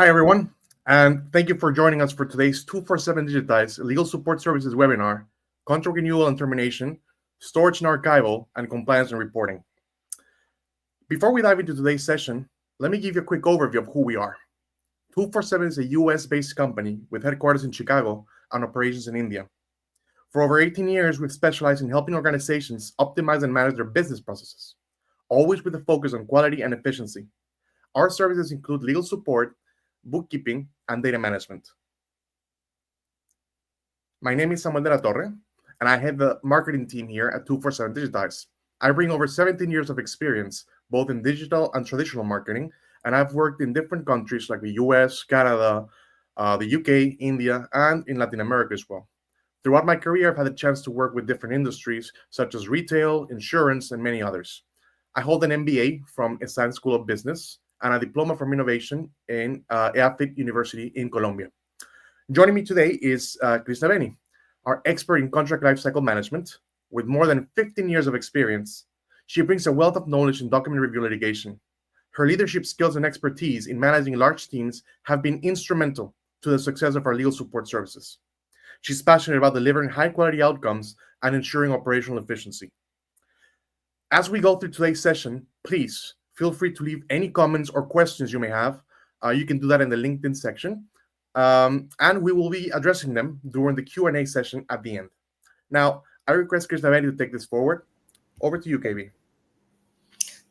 Hi, everyone, and thank you for joining us for today's 247 Digitized Legal Support Services webinar, Contract Renewal and Termination, Storage and Archival, and Compliance and Reporting. Before we dive into today's session, let me give you a quick overview of who we are. 247 is a US-based company with headquarters in Chicago and operations in India. For over 18 years, we've specialized in helping organizations optimize and manage their business processes, always with a focus on quality and efficiency. Our services include legal support, bookkeeping, and data management. My name is Samuel de la Torre, and I head the marketing team here at 247 Digitize. I bring over 17 years of experience, both in digital and traditional marketing, and I've worked in different countries like the US, Canada, the UK, India, and in Latin America as well. Throughout my career, I've had a chance to work with different industries such as retail, insurance, and many others. I hold an MBA from Essan School of Business and a diploma from innovation in EAFIT University in Colombia. Joining me today is Krishna Beni, our expert in contract lifecycle management. With more than 15 years of experience, she brings a wealth of knowledge in document review litigation. Her leadership skills and expertise in managing large teams have been instrumental to the success of our legal support services. She's passionate about delivering high-quality outcomes and ensuring operational efficiency. As we go through today's session, please feel free to leave any comments or questions you may have. You can do that in the LinkedIn section, and we will be addressing them during the Q&A session at the end. Now, I request Krishna Beni to take this forward. Over to you, KB.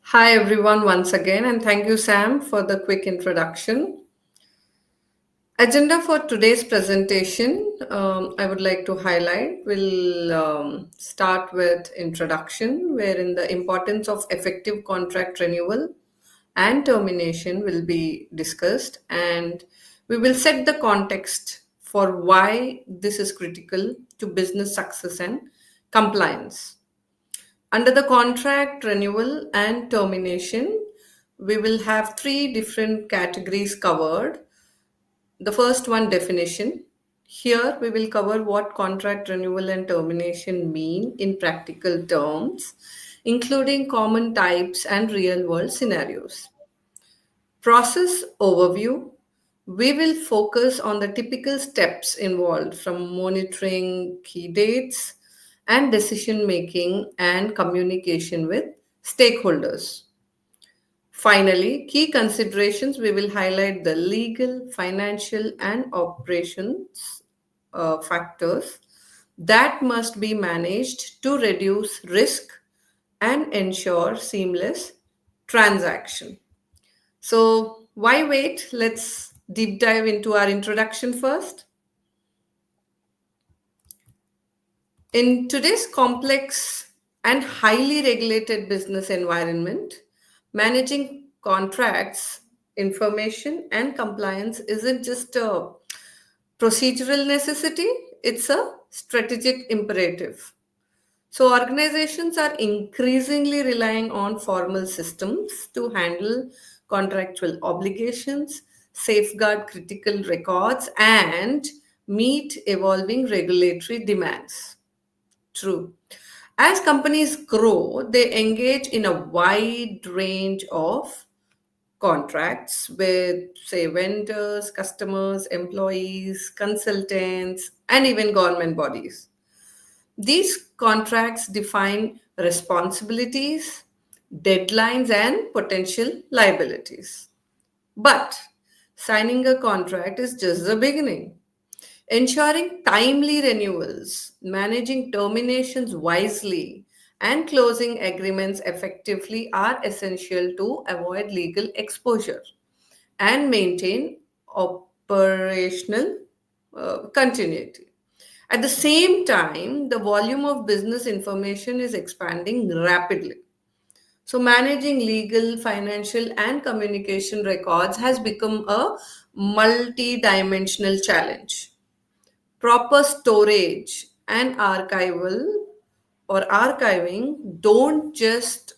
Hi, everyone, once again, and thank you, Sam, for the quick introduction. Agenda for today's presentation, I would like to highlight. We'll start with introduction, wherein the importance of effective contract renewal and termination will be discussed, and we will set the context for why this is critical to business success and compliance. Under the contract renewal and termination, we will have three different categories covered. The first one, definition. Here we will cover what contract renewal and termination mean in practical terms, including common types and real world scenarios. Process overview. We will focus on the typical steps involved, from monitoring key dates and decision making and communication with stakeholders. Finally, key considerations. We will highlight the legal, financial, and operations factors that must be managed to reduce risk and ensure seamless transaction. So, why wait? Let's deep dive into our introduction first. In today's complex and highly regulated business environment, managing contracts, information, and compliance isn't just a procedural necessity, it's a strategic imperative. So, organizations are increasingly relying on formal systems to handle contractual obligations, safeguard critical records, and meet evolving regulatory demands. True. As companies grow, they engage in a wide range of contracts with, say, vendors, customers, employees, consultants, and even government bodies. These contracts define responsibilities, deadlines, and potential liabilities. But signing a contract is just the beginning. Ensuring timely renewals, managing terminations wisely, and closing agreements effectively are essential to avoid legal exposure and maintain operational continuity. At the same time, the volume of business information is expanding rapidly. So, managing legal, financial, and communication records has become a multi dimensional challenge. Proper storage and archival or archiving don't just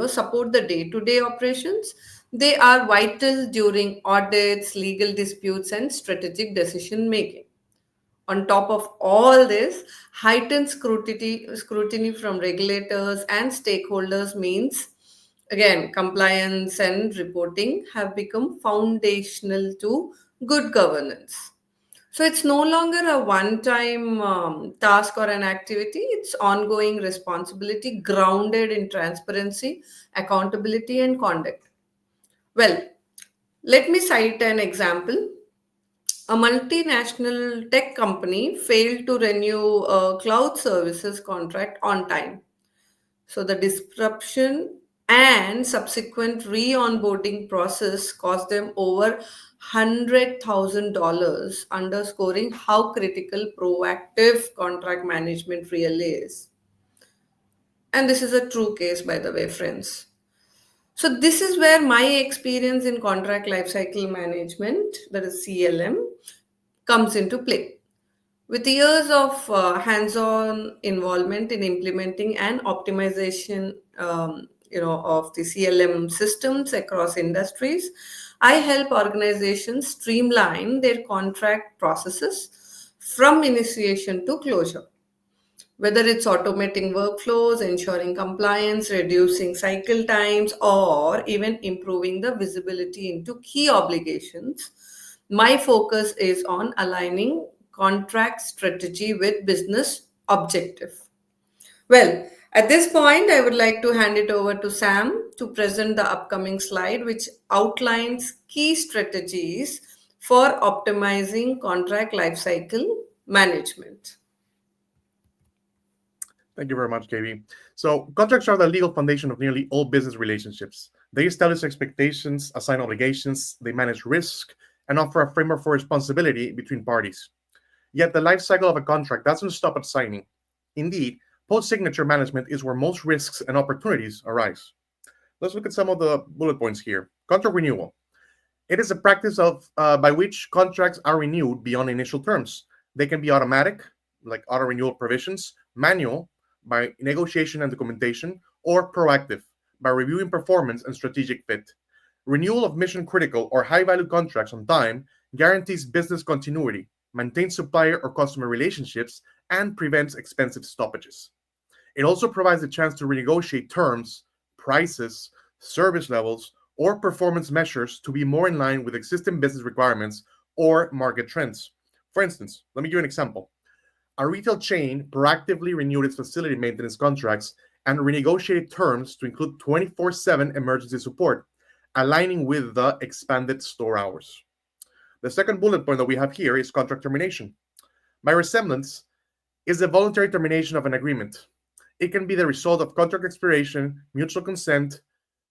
support the day-to-day operations. They are vital during audits, legal disputes, and strategic decision making. On top of all this, heightened scrutiny from regulators and stakeholders means Again, compliance and reporting have become foundational to good governance. So it's no longer a one time task or an activity, it's ongoing responsibility grounded in transparency, accountability, and conduct. Well, let me cite an example. A multinational tech company failed to renew a cloud services contract on time. So the disruption and subsequent re-onboarding process cost them over $100,000, underscoring how critical proactive contract management really is. And this is a true case, by the way, friends. So this is where my experience in contract lifecycle management, that is CLM, comes into play. With years of hands-on involvement in implementing and optimization, of the CLM systems across industries, I help organizations streamline their contract processes from initiation to closure. Whether it's automating workflows, ensuring compliance, reducing cycle times, or even improving the visibility into key obligations, my focus is on aligning contract strategy with business objective. Well, at this point, I would like to hand it over to Sam to present the upcoming slide, which outlines key strategies for optimizing contract lifecycle management. Thank you very much, KB. So, contracts are the legal foundation of nearly all business relationships. They establish expectations, assign obligations, they manage risk, and offer a framework for responsibility between parties. Yet, the life cycle of a contract doesn't stop at signing. Indeed, post signature management is where most risks and opportunities arise. Let's look at some of the bullet points here. Contract renewal. It is a practice by which contracts are renewed beyond initial terms. They can be automatic, like auto renewal provisions, manual, by negotiation and documentation, or proactive, by reviewing performance and strategic fit. Renewal of mission critical or high value contracts on time guarantees business continuity, maintains supplier or customer relationships, and prevents expensive stoppages. It also provides a chance to renegotiate terms, prices, service levels, or performance measures to be more in line with existing business requirements or market trends. For instance, let me give you an example. A retail chain proactively renewed its facility maintenance contracts and renegotiated terms to include 24/7 emergency support, aligning with the expanded store hours. The second bullet point that we have here is contract termination. By resemblance, is the voluntary termination of an agreement. It can be the result of contract expiration, mutual consent,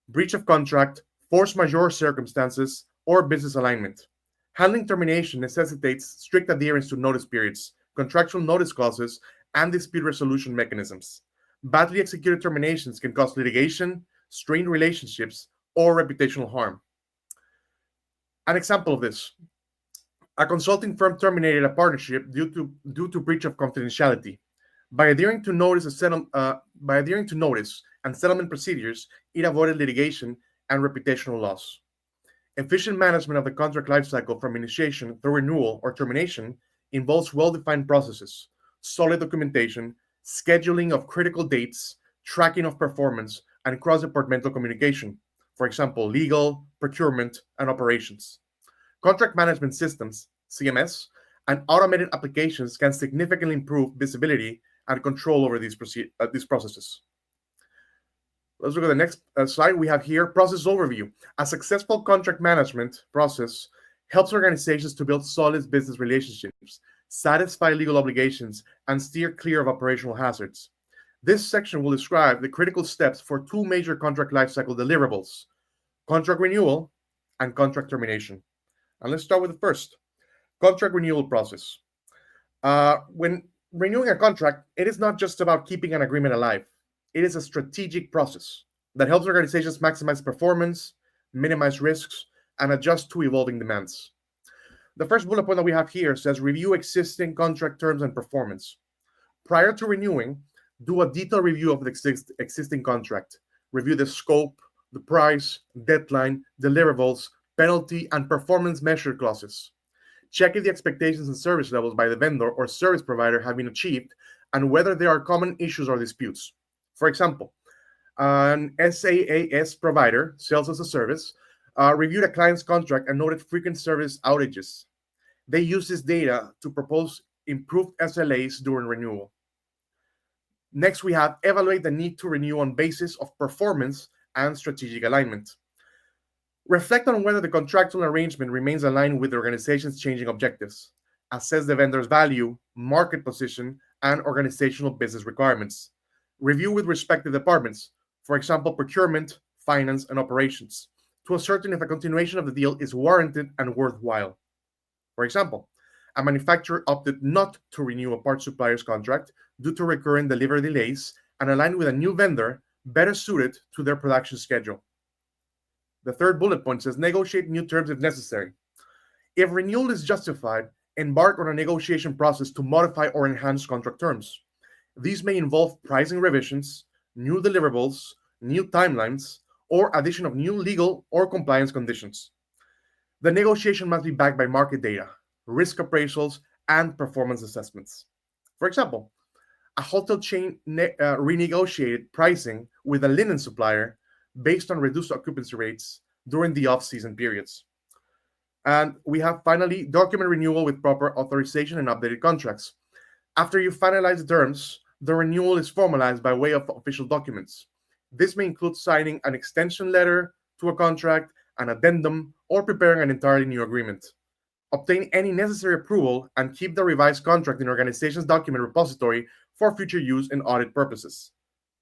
breach of contract, force majeure circumstances, or business alignment. Handling termination necessitates strict adherence to notice periods, contractual notice clauses, and dispute resolution mechanisms. Badly executed terminations can cause litigation, strained relationships, or reputational harm. An example of this: a consulting firm terminated a partnership due to breach of confidentiality. By adhering to notice and settlement procedures, it avoided litigation and reputational loss. Efficient management of the contract lifecycle from initiation through renewal or termination involves well-defined processes, solid documentation, scheduling of critical dates, tracking of performance, and cross-departmental communication. For example, legal, procurement, and operations. Contract management systems, CMS, and automated applications can significantly improve visibility and control over these processes. Let's look at the next slide. We have here process overview. A successful contract management process helps organizations to build solid business relationships, satisfy legal obligations, and steer clear of operational hazards. This section will describe the critical steps for two major contract lifecycle deliverables: contract renewal and contract termination. And let's start with the first, contract renewal process. When renewing a contract, it is not just about keeping an agreement alive. It is a strategic process that helps organizations maximize performance, minimize risks, and adjust to evolving demands. The first bullet point that we have here says review existing contract terms and performance. Prior to renewing, do a detailed review of the existing contract. Review the scope, the price, deadline, deliverables, penalty, and performance measure clauses. Check if the expectations and service levels by the vendor or service provider have been achieved and whether there are common issues or disputes. For example, An SaaS provider, sales as a service, reviewed a client's contract and noted frequent service outages. They use this data to propose improved SLAs during renewal. Next, we have evaluate the need to renew on basis of performance and strategic alignment. Reflect on whether the contractual arrangement remains aligned with the organization's changing objectives. Assess the vendor's value, market position, and organizational business requirements. Review with respective departments, for example, procurement, finance, and operations, to ascertain if a continuation of the deal is warranted and worthwhile. For example, a manufacturer opted not to renew a parts supplier's contract due to recurring delivery delays and aligned with a new vendor better suited to their production schedule. The third bullet point says negotiate new terms if necessary. If renewal is justified, embark on a negotiation process to modify or enhance contract terms. These may involve pricing revisions, new deliverables, new timelines, or addition of new legal or compliance conditions. The negotiation must be backed by market data, risk appraisals, and performance assessments. For example, a hotel chain renegotiated pricing with a linen supplier based on reduced occupancy rates during the off-season periods. And we have finally document renewal with proper authorization and updated contracts. After you finalize the terms, the renewal is formalized by way of official documents. This may include signing an extension letter to a contract, an addendum, or preparing an entirely new agreement. Obtain any necessary approval and keep the revised contract in organization's document repository for future use and audit purposes.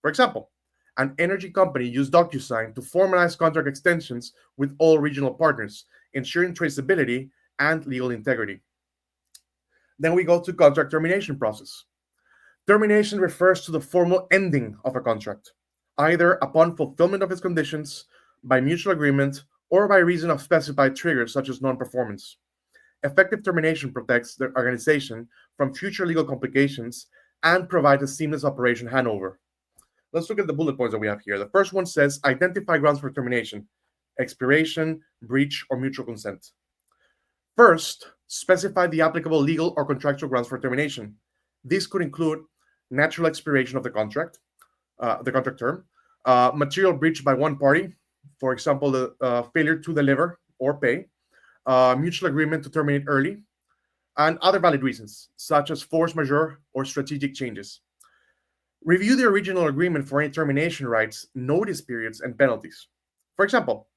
For example, an energy company used DocuSign to formalize contract extensions with all regional partners, ensuring traceability and legal integrity. Then we go to contract termination process. Termination refers to the formal ending of a contract, either upon fulfillment of its conditions, by mutual agreement, or by reason of specified triggers such as non-performance. Effective termination protects the organization from future legal complications and provides a seamless operation handover. Let's look at the bullet points that we have here. The first one says identify grounds for termination: expiration, breach, or mutual consent. First, specify the applicable legal or contractual grounds for termination. This could include natural expiration of the contract term, material breach by one party, for example, the failure to deliver or pay, mutual agreement to terminate early, and other valid reasons, such as force majeure or strategic changes. Review the original agreement for any termination rights, notice periods, and penalties. For example,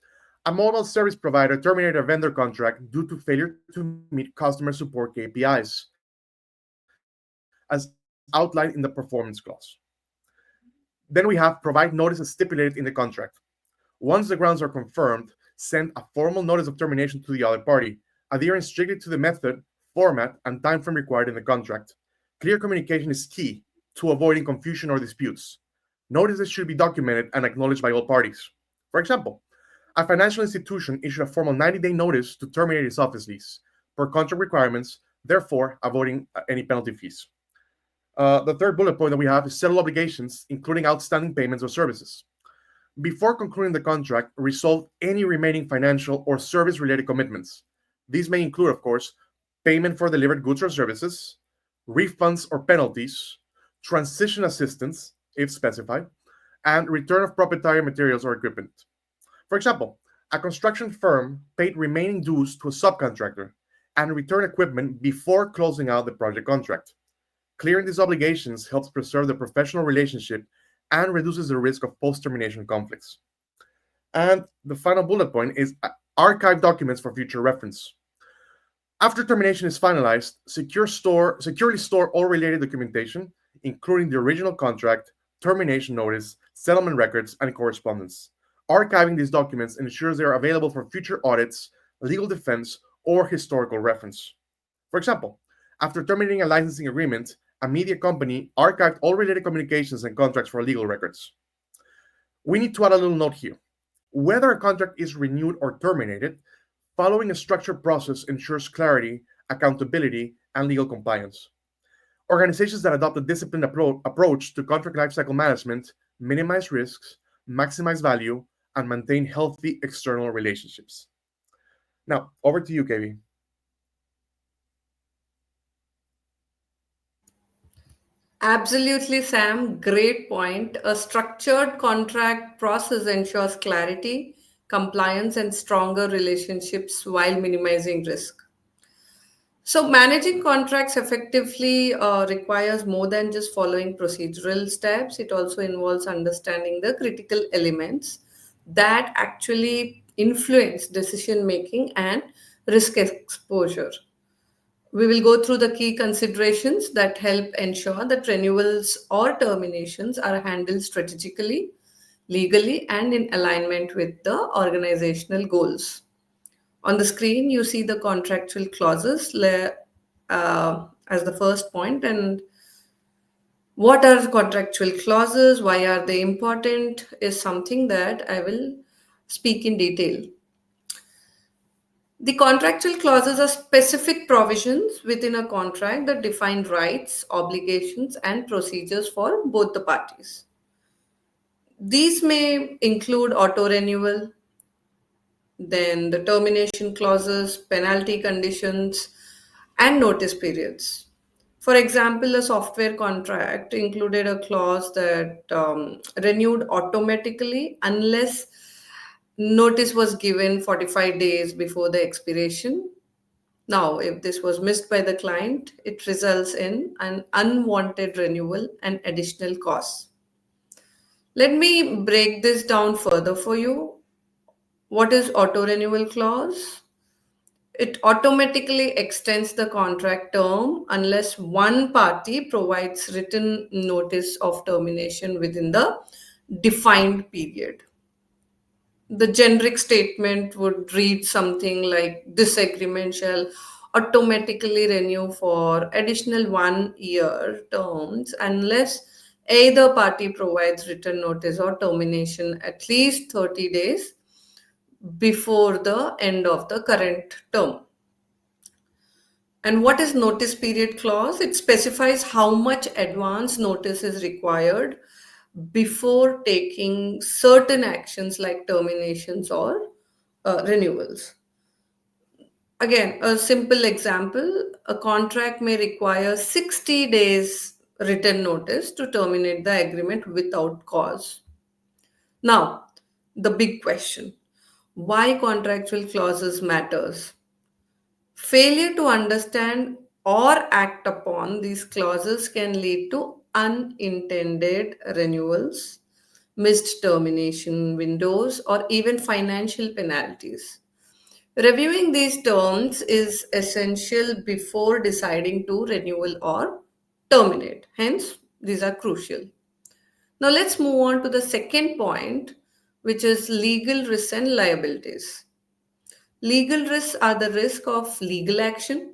a mobile service provider terminated a vendor contract due to failure to meet customer support KPIs, as outlined in the performance clause. Then we have provide notice as stipulated in the contract. Once the grounds are confirmed, send a formal notice of termination to the other party, adhering strictly to the method, format, and timeframe required in the contract. Clear communication is key to avoiding confusion or disputes. Notices should be documented and acknowledged by all parties. For example, a financial institution issued a formal 90-day notice to terminate its office lease per contract requirements, therefore avoiding any penalty fees. The third bullet point that we have is settle obligations, including outstanding payments or services. Before concluding the contract, resolve any remaining financial or service-related commitments. These may include, of course, payment for delivered goods or services, refunds or penalties, transition assistance, if specified, and return of proprietary materials or equipment. For example, a construction firm paid remaining dues to a subcontractor and returned equipment before closing out the project contract. Clearing these obligations helps preserve the professional relationship and reduces the risk of post-termination conflicts. And the final bullet point is archive documents for future reference. After termination is finalized, securely store all related documentation, including the original contract, termination notice, settlement records, and correspondence. Archiving these documents ensures they are available for future audits, legal defense, or historical reference. For example, after terminating a licensing agreement, a media company archived all related communications and contracts for legal records. We need to add a little note here. Whether a contract is renewed or terminated, following a structured process ensures clarity, accountability, and legal compliance. Organizations that adopt a disciplined approach to contract lifecycle management minimize risks, maximize value, and maintain healthy external relationships. Now, over to you, KV. Absolutely, Sam. Great point. A structured contract process ensures clarity, compliance, and stronger relationships while minimizing risk. So, managing contracts effectively requires more than just following procedural steps. It also involves understanding the critical elements that actually influence decision making and risk exposure. We will go through the key considerations that help ensure that renewals or terminations are handled strategically, legally, and in alignment with the organizational goals. On the screen, you see the contractual clauses as the first point. And what are contractual clauses? Why are they important? Is something that I will speak in detail. The contractual clauses are specific provisions within a contract that define rights, obligations, and procedures for both the parties. These may include auto renewal, then the termination clauses, penalty conditions, and notice periods. For example, a software contract included a clause that renewed automatically unless notice was given 45 days before the expiration. Now, if this was missed by the client, it results in an unwanted renewal and additional costs. Let me break this down further for you. What is auto renewal clause? It automatically extends the contract term unless one party provides written notice of termination within the defined period. The generic statement would read something like this agreement shall automatically renew for additional 1 year terms unless either party provides written notice or termination at least 30 days before the end of the current term. And what is notice period clause? It specifies how much advance notice is required before taking certain actions like terminations or renewals. Again, a simple example, a contract may require 60 days written notice to terminate the agreement without cause. Now, the big question, why contractual clauses matters? Failure to understand or act upon these clauses can lead to unintended renewals, missed termination windows, or even financial penalties. Reviewing these terms is essential before deciding to renewal or terminate. Hence, these are crucial. Now, let's move on to the second point, which is legal risks and liabilities. Legal risks are the risk of legal action,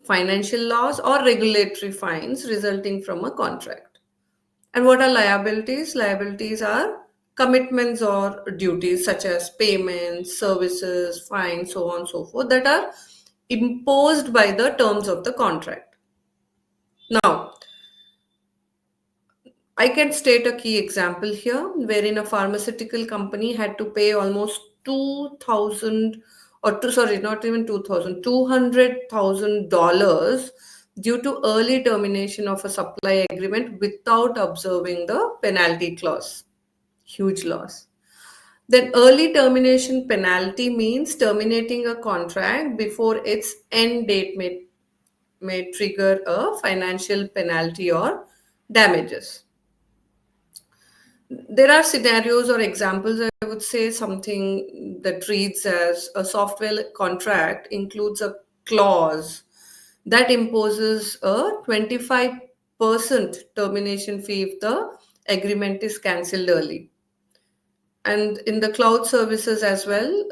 financial loss, or regulatory fines resulting from a contract. And what are liabilities? Liabilities are commitments or duties such as payments, services, fines, so on and so forth that are imposed by the terms of the contract. Now, I can state a key example here wherein a pharmaceutical company had to pay almost 2000 or two, sorry, not even 2000, $200,000 due to early termination of a supply agreement without observing the penalty clause. Huge loss. Then early termination penalty means terminating a contract before its end date may trigger a financial penalty or damages. There are scenarios or examples. I would say something that reads as a software contract includes a clause that imposes a 25% termination fee if the agreement is cancelled early. And in the cloud services as well,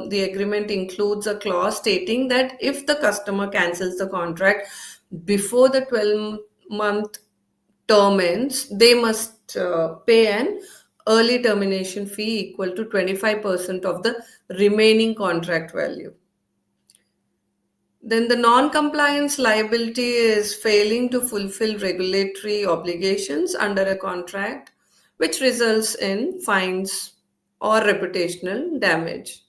the agreement includes a clause stating that if the customer cancels the contract before the 12-month term ends, they must pay an early termination fee equal to 25% of the remaining contract value. Then the non-compliance liability is failing to fulfill regulatory obligations under a contract, which results in fines or reputational damage.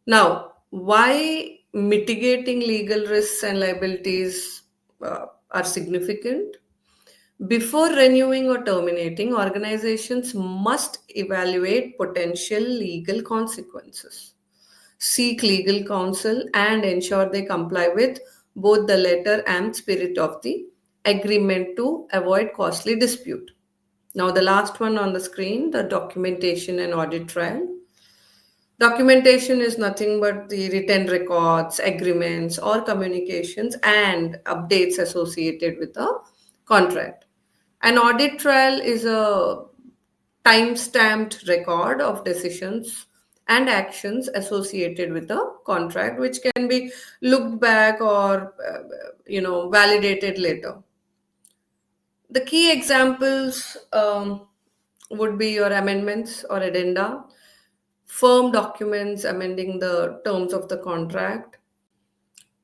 Now, why mitigating legal risks and liabilities are significant? Before renewing or terminating, organizations must evaluate potential legal consequences, seek legal counsel, and ensure they comply with both the letter and spirit of the agreement to avoid costly dispute. Now, the last one on the screen, the documentation and audit trail. Documentation is nothing but the written records, agreements, or communications and updates associated with a contract. An audit trail is a time stamped record of decisions and actions associated with a contract, which can be looked back or validated later. The key examples would be your amendments or addenda, firm documents amending the terms of the contract,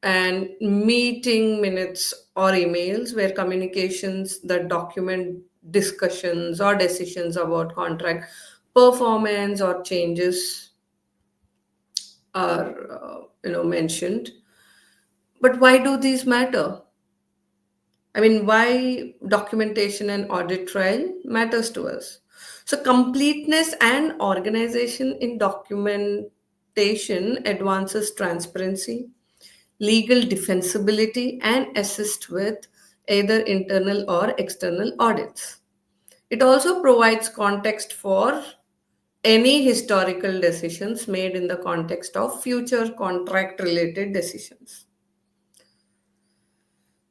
and meeting minutes or emails where communications that document discussions or decisions about contract performance or changes are mentioned. But why do these matter? I mean, why documentation and audit trail matters to us? So, completeness and organization in documentation advances transparency, legal defensibility, and assist with either internal or external audits. It also provides context for any historical decisions made in the context of future contract related decisions.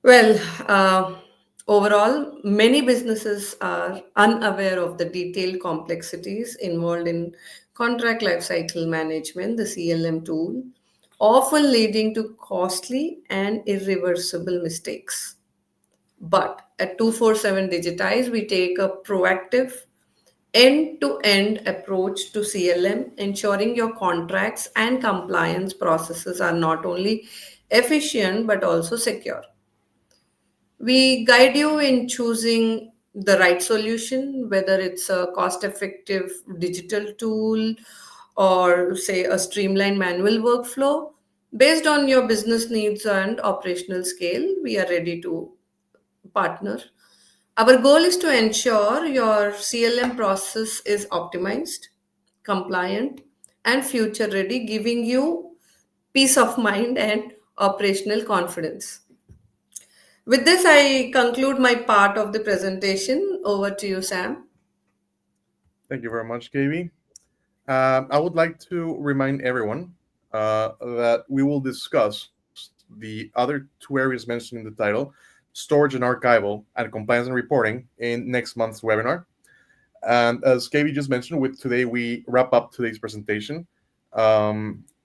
Well, overall, many businesses are unaware of the detailed complexities involved in contract lifecycle management, the CLM tool, often leading to costly and irreversible mistakes. But at 247 Digitize, we take a proactive end to end approach to CLM, ensuring your contracts and compliance processes are not only efficient but also secure. We guide you in choosing the right solution, whether it's a cost effective digital tool or, say, a streamlined manual workflow. Based on your business needs and operational scale, we are ready to partner. Our goal is to ensure your CLM process is optimized, compliant, and future ready, giving you peace of mind and operational confidence. With this, I conclude my part of the presentation. Over to you, Sam. Thank you very much, KB. I would like to remind everyone that we will discuss the other two areas mentioned in the title, storage and archival, and compliance and reporting, in next month's webinar. And as KB just mentioned, with today we wrap up today's presentation.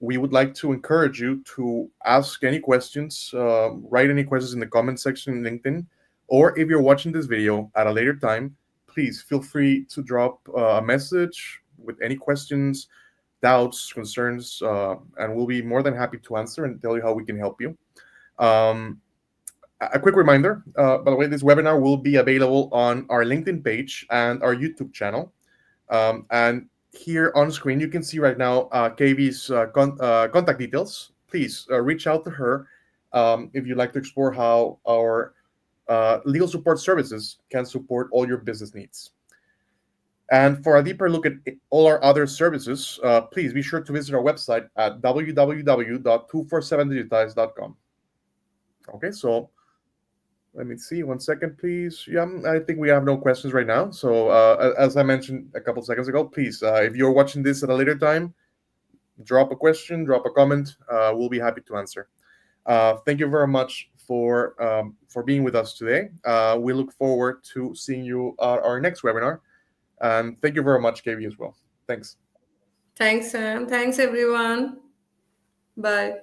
We would like to encourage you to ask any questions, write any questions in the comment section in LinkedIn, or if you're watching this video at a later time, please feel free to drop a message with any questions, doubts, concerns, and we'll be more than happy to answer and tell you how we can help you. Um, a quick reminder, by the way, this webinar will be available on our LinkedIn page and our YouTube channel. And here on screen, you can see right now KV's contact details. Please reach out to her if you'd like to explore how our legal support services can support all your business needs. And for a deeper look at all our other services, please be sure to visit our website at www.247digitize.com. Okay, so let me see, 1 second, please. Yeah, I think we have no questions right now. So as I mentioned a couple seconds ago, please, if you're watching this at a later time, drop a question, drop a comment. We'll be happy to answer. Thank you very much for being with us today. We look forward to seeing you at our next webinar. And thank you very much, KB, as well. Thanks. Thanks, Sam. Thanks, everyone. Bye.